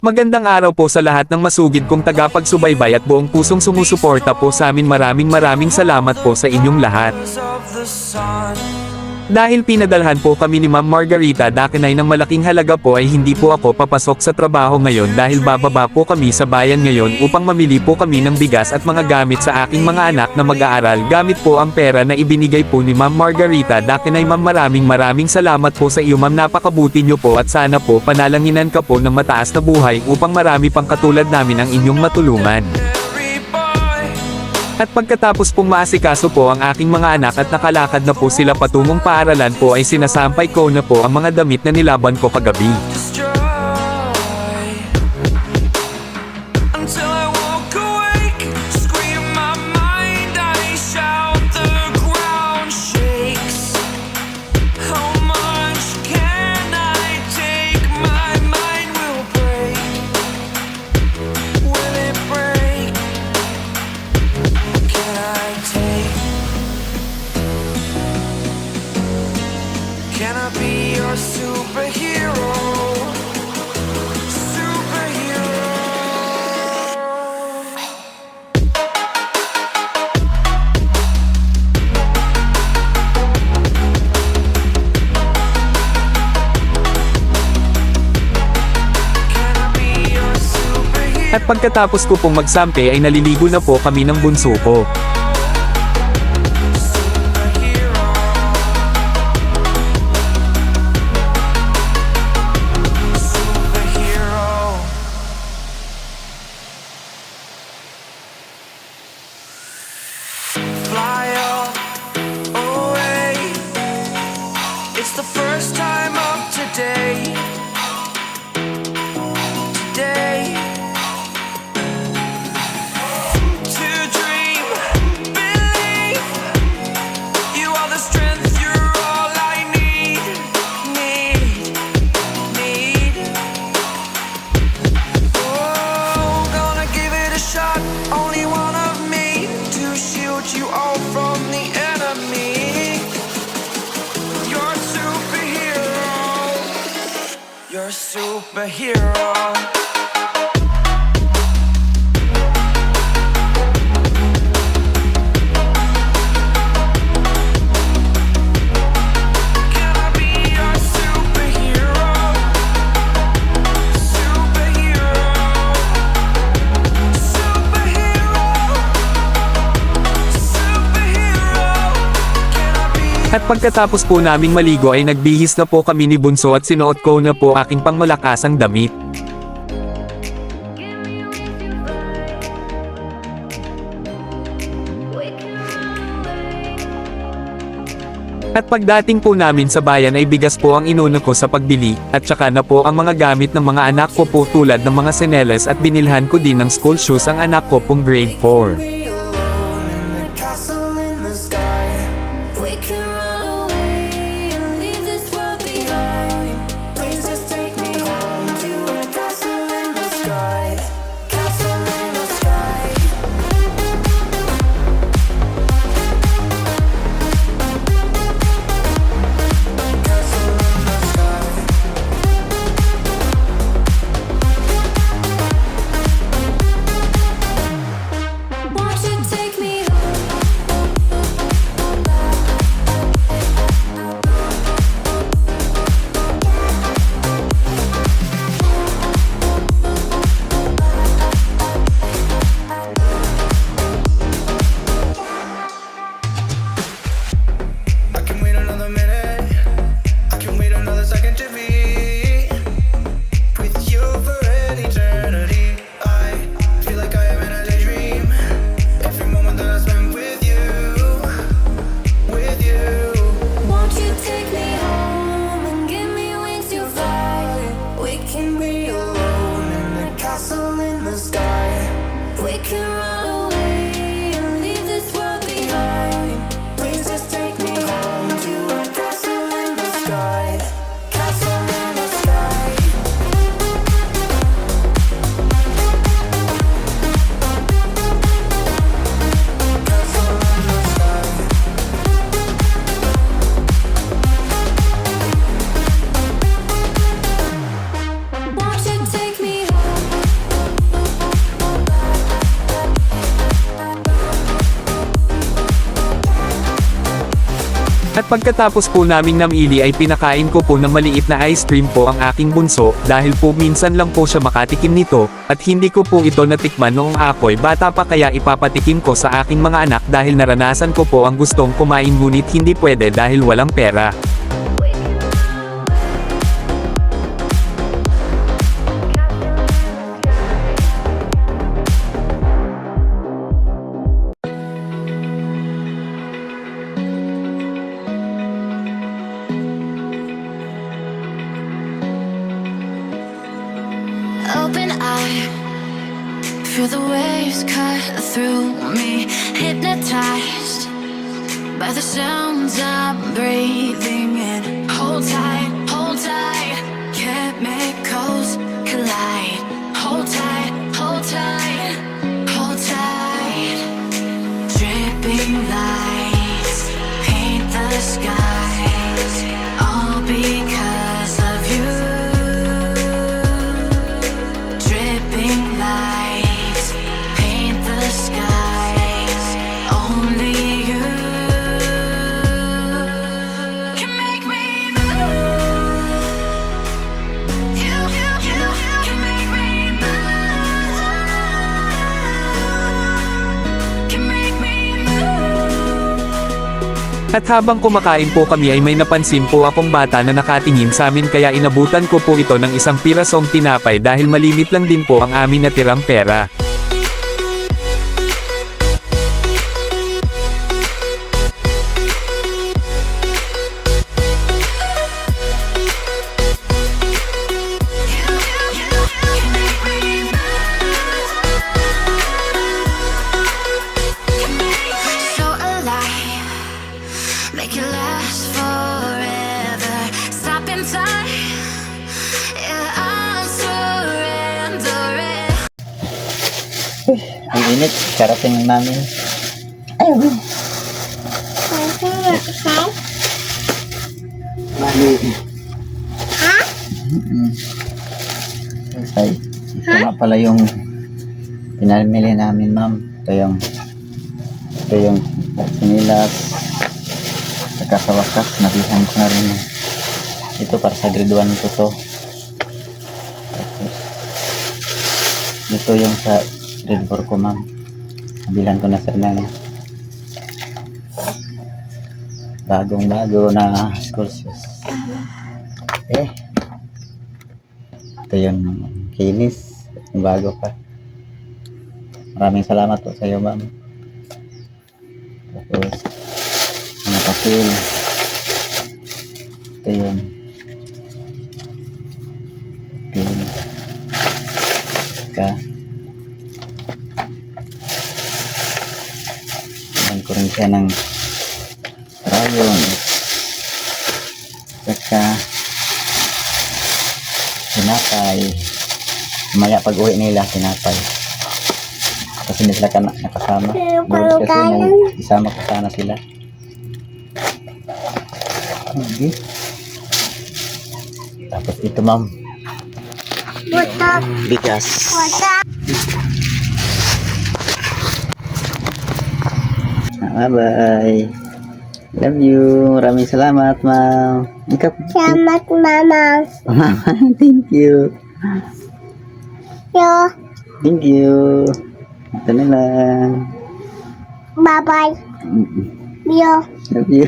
Magandang araw po sa lahat ng masugid kong tagapagsubaybay at buong pusong sumusuporta po sa amin. Maraming salamat po sa inyong lahat. Dahil pinadalhan po kami ni Ma'am Margarita Dakinay ng malaking halaga po ay hindi po ako papasok sa trabaho ngayon dahil bababa po kami sa bayan ngayon upang mamili po kami ng bigas at mga gamit sa aking mga anak na mag-aaral gamit po ang pera na ibinigay po ni Ma'am Margarita Dakinay. Ma'am, maraming salamat po sa iyo ma'am, napakabuti niyo po at sana po panalanginan ka po ng mataas na buhay upang marami pang katulad namin ang inyong matulungan. At pagkatapos pong maasikaso po ang aking mga anak at nakalakad na po sila patungong paaralan po ay sinasampay ko na po ang mga damit na nilaban ko kagabi. Can I be your superhero? Superhero. Can I be your superhero? At pagkatapos ko pong magsampe ay naliligo na po kami ng bunso ko. Fly away. It's the first time of today. Today. To dream, believe. You are the strength, you're all I need. Need. Oh, gonna give it a shot. Only one of me to shield you all from the enemy. You're a superhero. You're a superhero. Can I be your superhero? Superhero. Superhero. Superhero. Can I be? At pagkatapos po naming maligo ay nagbihis na po kami ni Bunso at sinuot ko na po aking pangmalakasang damit. At pagdating po namin sa bayan ay bigas po ang inuna ko sa pagbili, at saka na po ang mga gamit ng mga anak ko po tulad ng mga seneles at binilhan ko din ng school shoes ang anak ko pong grade 4. We can run away and leave this world behind. Please just take me home to a castle in the sky. Castle in the sky. Castle in the sky. Watch At pagkatapos po naming namili ay pinakain ko po ng maliit na ice cream po ang aking bunso, dahil po minsan lang po siya makatikim nito, at hindi ko po ito natikman noong ako'y bata pa, kaya ipapatikim ko sa aking mga anak dahil naranasan ko po ang gustong kumain ngunit hindi pwede dahil walang pera. Open eye, feel the waves cut through me, hypnotized by the sounds I'm breathing in. Hold tight, chemicals collide. Hold tight, hold tight, hold tight. Dripping lights paint the skies, all because of you. Dripping lights paint the skies. Only you can make me move. You can make me move. Can make me move. At habang kumakain po kami ay may napansin po akong bata na nakatingin sa amin, kaya inabutan ko po ito ng isang pirasong tinapay dahil malimit lang din po ang amin natirang pera. So alive, make it last forever. Stop in time, yeah, I'm surrendering. Ang init, karating namin. Ayun. Mali. Ha? Ay, ito nga pala yung pinamili namin, ma'am. Ito yung sinilas. Saka sa wakas, nabihan ko na rin. Ito para sa grade 1 ko to. Tapos, ito yung sa grade 4 ko, ma'am. Nabilan ko na sa ng bagong-bago na school shoes. Ito yung kinis. Bago pa. Maraming salamat po sa iyo, ma'am. Tapos, mga papel. Ito yun. Papel. Saka, ko rin siya ng rayon. Saka, tinapay. Maya pag uwi nila, tinapay. Kasi hindi sila nakasama. Board kasi nung isama ko sana sila. Okay. Tapos ito, ma'am. Bigas. Bye-bye. Love you. Maraming salamat, ma'am. Salamat, Mama. Mama, thank you. Yo, Thank you. Ito na lang. bye-bye. Yo. Love you.